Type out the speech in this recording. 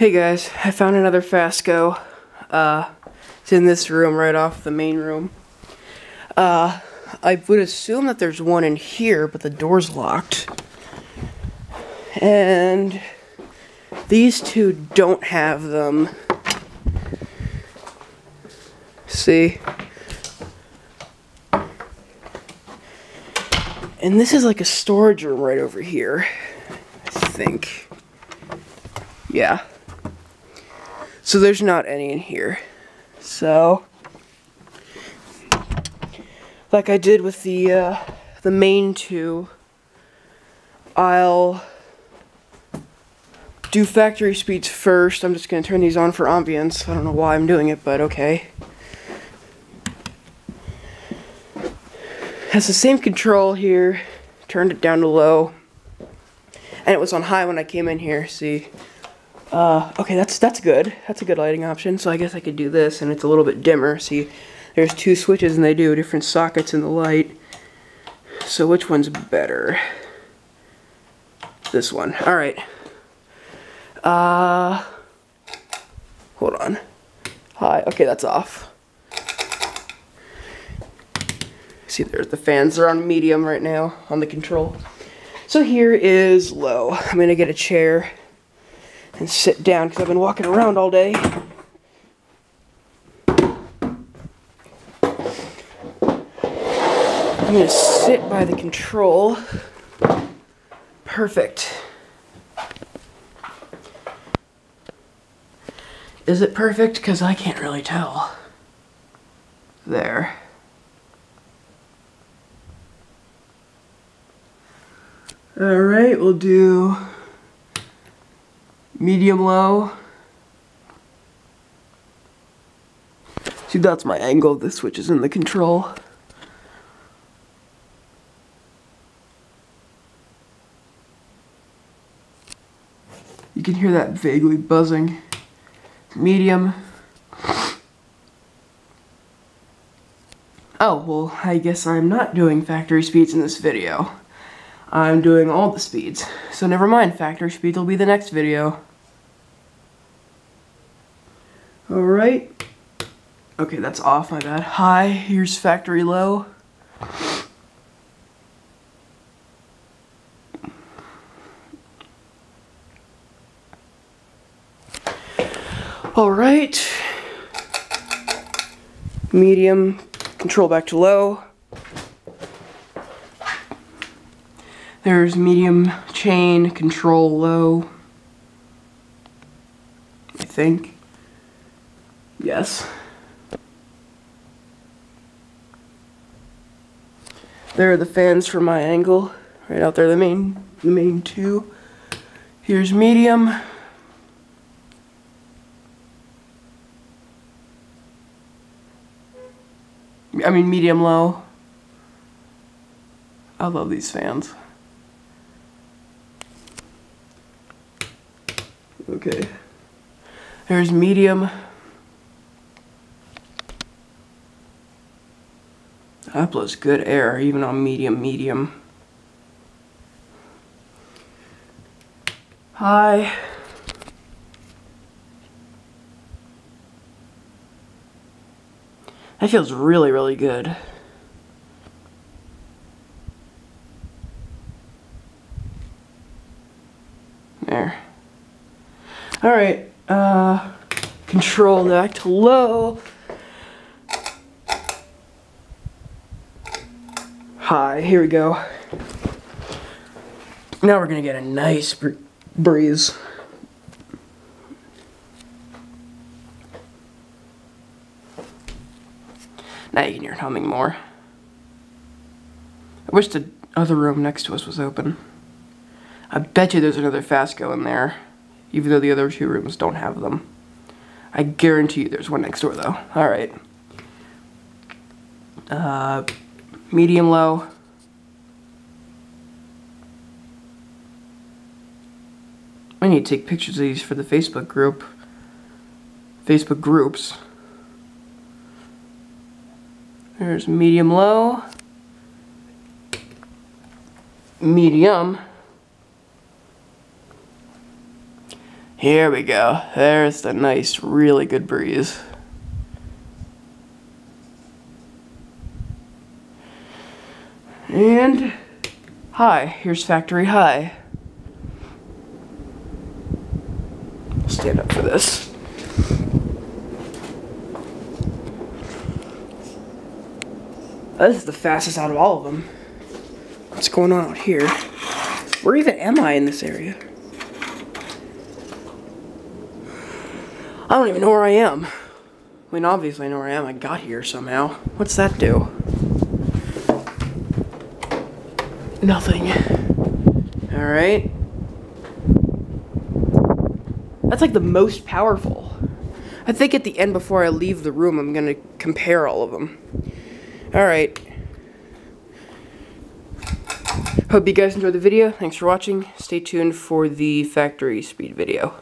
Hey guys, I found another FASCO. It's in this room right off the main room. I would assume that there's one in here, but the door's locked. And these two don't have them. See? And this is like a storage room right over here, I think. Yeah. So there's not any in here. So, like I did with the main two, I'll do factory speeds first. I'm just going to turn these on for ambience. I don't know why I'm doing it, but okay. Has the same control here. Turned it down to low. And it was on high when I came in here, see. Okay, that's good. That's a good lighting option. So I guess I could do this, and it's a little bit dimmer. See, there's two switches, and they do different sockets in the light. So which one's better? This one. All right. Hold on. Hi. Okay, that's off. See, there's the fans. They're on medium right now on the control. So here is low. I'm gonna get a chair and sit down because I've been walking around all day. I'm gonna sit by the control. Perfect. Is it perfect? Because I can't really tell. There. Alright, we'll do medium low. See, that's my angle. This switch is in the control. You can hear that vaguely buzzing. Medium. Oh, well, I guess I'm not doing factory speeds in this video. I'm doing all the speeds. So never mind, factory speeds will be the next video. Alright. Okay, that's off, my bad. High, here's factory low. Alright. Medium, control back to low. There's medium chain, control low. I think. Yes. There are the fans for my angle. Right out there, the main two. Here's medium. I mean medium low. I love these fans. Okay. There's medium. That blows good air, even on medium. High. That feels really, really good. There. Alright, control back to low. High, here we go. Now we're gonna get a nice breeze. Now you can hear it humming more. I wish the other room next to us was open. I bet you there's another FASCO in there, even though the other two rooms don't have them. I guarantee you there's one next door though. Alright. Medium low. I need to take pictures of these for the Facebook group. Facebook groups. There's medium low. Medium. Here we go. There's the nice, really good breeze. And high. Here's factory high. I'll stand up for this. This is the fastest out of all of them. What's going on out here? Where even am I in this area? I don't even know where I am. I mean, obviously I know where I am. I got here somehow. What's that do? Nothing. Alright. That's like the most powerful. I think at the end before I leave the room, I'm gonna compare all of them. Alright. Hope you guys enjoyed the video. Thanks for watching. Stay tuned for the factory speed video.